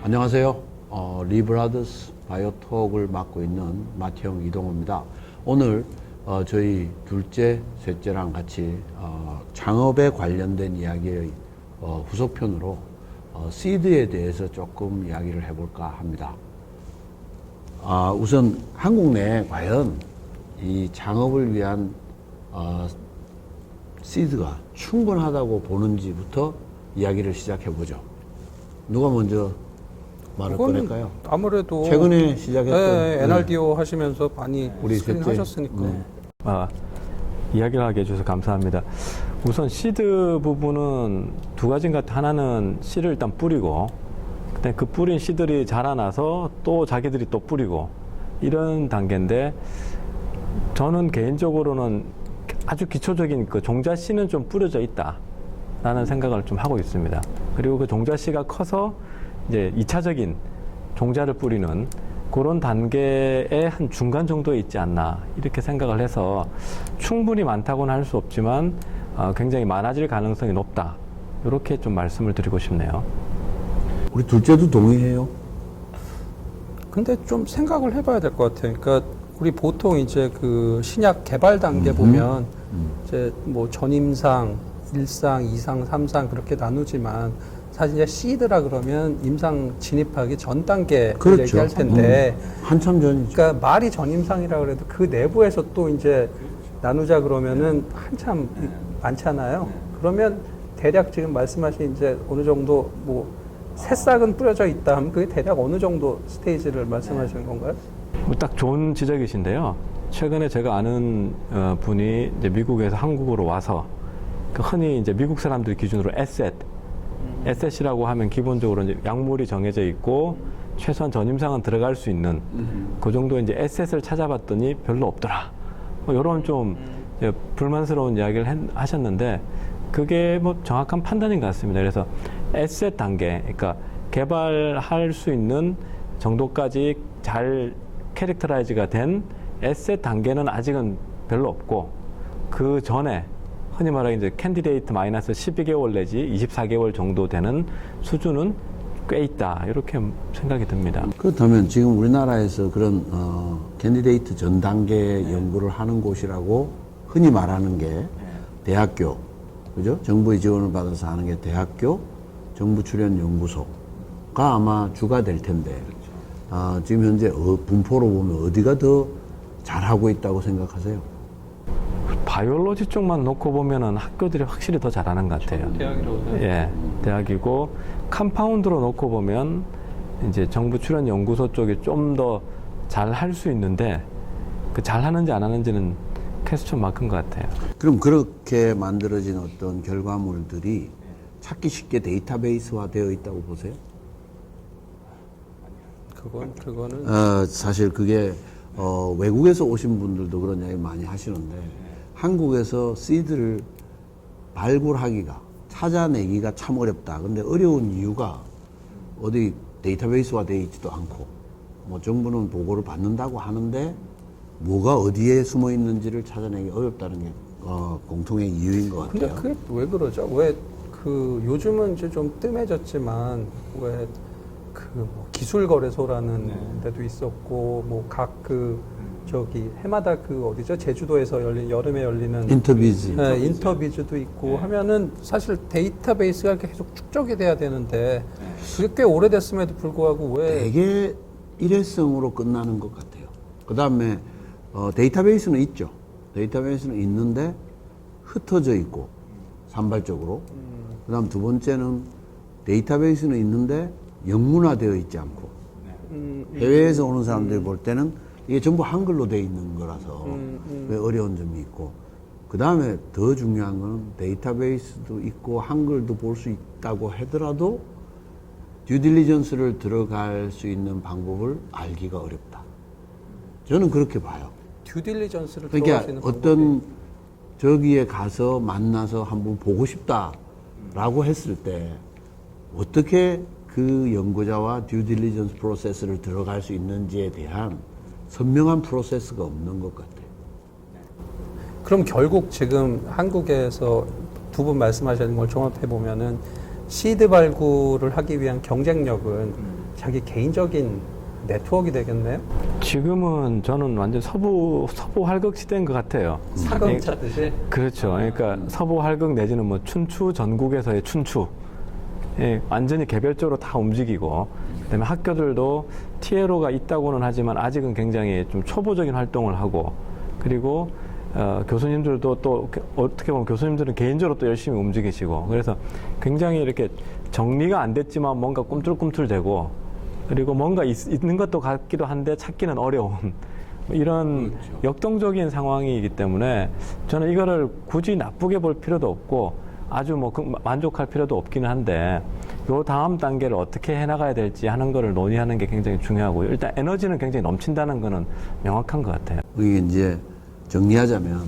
안녕하세요. 리브라더스 바이오톡을 맡고 있는 마티형 이동호입니다. 오늘 저희 둘째, 셋째랑 같이 창업에 관련된 이야기의 후속편으로 시드에 대해서 조금 이야기를 해볼까 합니다. 우선 한국 내에 과연 이 창업을 위한 시드가 충분하다고 보는지부터 이야기를 시작해 보죠. 누가 먼저 말을 꺼낼까요? 아무래도 최근에 시작했던 NRDO 하시면서 많이 우리 스크린 셋째. 하셨으니까. 이야기를 하게 해주셔서 감사합니다. 우선 시드 부분은 두 가지인 것 같아요. 하나는 씨를 일단 뿌리고, 그다음에 그 뿌린 씨들이 자라나서 또 자기들이 또 뿌리고, 이런 단계인데, 저는 개인적으로는 아주 기초적인 그 종자 씨는 좀 뿌려져 있다라는 생각을 좀 하고 있습니다. 그리고 그 종자 씨가 커서 이제 2차적인 종자를 뿌리는 그런 단계의 한 중간 정도에 있지 않나 이렇게 생각을 해서 충분히 많다고는 할 수 없지만 굉장히 많아질 가능성이 높다 이렇게 좀 말씀을 드리고 싶네요. 우리 둘째도 동의해요? 근데 좀 생각을 해봐야 될 것 같아요. 그러니까 우리 보통 이제 그 신약 개발 단계 보면 이제 뭐 전임상, 1상, 2상, 3상 그렇게 나누지만 사실 이제 시드라 그러면 임상 진입하기 전 단계를 그렇죠. 얘기할 텐데 한참 전이죠. 그러니까 말이 전임상이라 그래도 그 내부에서 또 이제 나누자 그러면은 한참 많잖아요. 그러면 대략 지금 말씀하신 이제 어느 정도 뭐 새싹은 뿌려져 있다 하면 그게 대략 어느 정도 스테이지를 말씀하시는 건가요? 딱 좋은 지적이신데요. 최근에 제가 아는 분이 이제 미국에서 한국으로 와서 그 흔히 이제 미국 사람들 기준으로 에셋이라고 하면 기본적으로 이제 약물이 정해져 있고 최소한 전임상은 들어갈 수 있는 그 정도 이제 에셋을 찾아봤더니 별로 없더라. 뭐 이런 좀 불만스러운 이야기를 하셨는데 그게 뭐 정확한 판단인 것 같습니다. 그래서 에셋 단계, 그러니까 개발할 수 있는 정도까지 잘 캐릭터라이즈가 된 에셋 단계는 아직은 별로 없고 그 전에 흔히 말하는 이제 캔디데이트 마이너스 12개월 내지 24개월 정도 되는 수준은 꽤 있다 이렇게 생각이 듭니다. 그렇다면 지금 우리나라에서 그런 캔디데이트 전 단계 연구를 하는 곳이라고 흔히 말하는 게 대학교, 그죠? 정부의 지원을 받아서 하는 게 대학교 정부 출연 연구소가 아마 주가 될 텐데 지금 현재 분포로 보면 어디가 더 잘하고 있다고 생각하세요? 바이올로지 쪽만 놓고 보면은 학교들이 확실히 더 잘하는 것 같아요. 대학이라고 생각해요. 예, 대학이고 컴파운드로 놓고 보면 이제 정부 출연 연구소 쪽이 좀 더 잘 할 수 있는데 그 잘하는지 안 하는지는 퀘스천 마크인 것 같아요. 그럼 그렇게 만들어진 어떤 결과물들이 찾기 쉽게 데이터베이스화 되어 있다고 보세요? 그거는 사실 그게 외국에서 오신 분들도 그런 이야기 많이 하시는데 한국에서 시드를 발굴하기가 찾아내기가 참 어렵다. 근데 어려운 이유가 어디 데이터베이스화 되어 있지도 않고 뭐 정부는 보고를 받는다고 하는데 뭐가 어디에 숨어 있는지를 찾아내기 어렵다는 게 공통의 이유인 것 근데 같아요. 그게 왜 그러죠? 왜 그 요즘은 이제 좀 뜸해졌지만 왜 그 뭐 기술거래소라는 데도 있었고 뭐 각 그 저기 해마다 그 어디죠? 제주도에서 열린 여름에 열리는 인터비즈. 네, 인터비즈도 있고 하면은 사실 데이터베이스가 계속 축적이 돼야 되는데 그게 꽤 오래됐음에도 불구하고 왜 되게 일회성으로 끝나는 것 같아요. 그 다음에 데이터베이스는 있죠. 데이터베이스는 있는데 흩어져 있고 산발적으로. 그 다음 두 번째는 데이터베이스는 있는데 영문화되어 있지 않고 해외에서 오는 사람들이 볼 때는 이게 전부 한글로 되어 있는 거라서 왜 어려운 점이 있고 그 다음에 더 중요한 건 데이터베이스도 있고 한글도 볼 수 있다고 하더라도 듀딜리전스를 들어갈 수 있는 방법을 알기가 어렵다. 저는 그렇게 봐요. 듀딜리전스를 들어갈 수 그러니까 있는 어떤 방법이 저기에 가서 만나서 한번 보고 싶다라고 했을 때 어떻게 그 연구자와 듀딜리전스 프로세스를 들어갈 수 있는지에 대한 선명한 프로세스가 없는 것 같아요. 그럼 결국 지금 한국에서 두 분 말씀하시는 걸 종합해 보면은 시드 발굴을 하기 위한 경쟁력은 자기 개인적인 네트워크가 되겠네요. 지금은 저는 완전 서부 활극 시대인 것 같아요. 사극 찾듯이. 그렇죠. 그러니까 서부 활극 내지는 뭐 춘추, 전국에서의 춘추. 예, 완전히 개별적으로 다 움직이고, 그다음에 학교들도 TLO가 있다고는 하지만 아직은 굉장히 좀 초보적인 활동을 하고, 그리고 교수님들도 또 어떻게 보면 교수님들은 개인적으로 또 열심히 움직이시고, 그래서 굉장히 이렇게 정리가 안 됐지만 뭔가 꿈틀꿈틀대고, 그리고 뭔가 있는 것도 같기도 한데 찾기는 어려운 이런 역동적인 상황이기 때문에 저는 이거를 굳이 나쁘게 볼 필요도 없고 아주 뭐 만족할 필요도 없기는 한데 요 다음 단계를 어떻게 해나가야 될지 하는 거를 논의하는 게 굉장히 중요하고요. 일단 에너지는 굉장히 넘친다는 거는 명확한 것 같아요. 이게 이제 정리하자면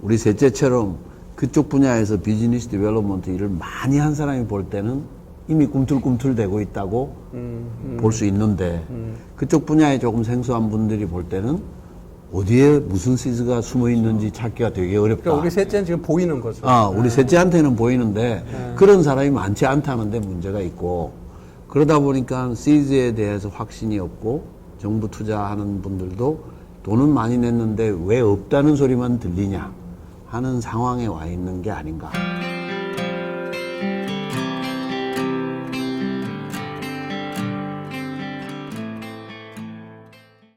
우리 셋째처럼 그쪽 분야에서 비즈니스 디벨롭먼트 일을 많이 한 사람이 볼 때는 이미 꿈틀꿈틀대고 있다고 볼 수 있는데 그쪽 분야에 조금 생소한 분들이 볼 때는 어디에 무슨 시즈가 숨어 있는지 찾기가 되게 어렵다. 그러니까 우리 셋째는 지금 보이는 거죠. 우리 셋째한테는 보이는데 그런 사람이 많지 않다는 데 문제가 있고 그러다 보니까 시즈에 대해서 확신이 없고 정부 투자하는 분들도 돈은 많이 냈는데 왜 없다는 소리만 들리냐 하는 상황에 와 있는 게 아닌가.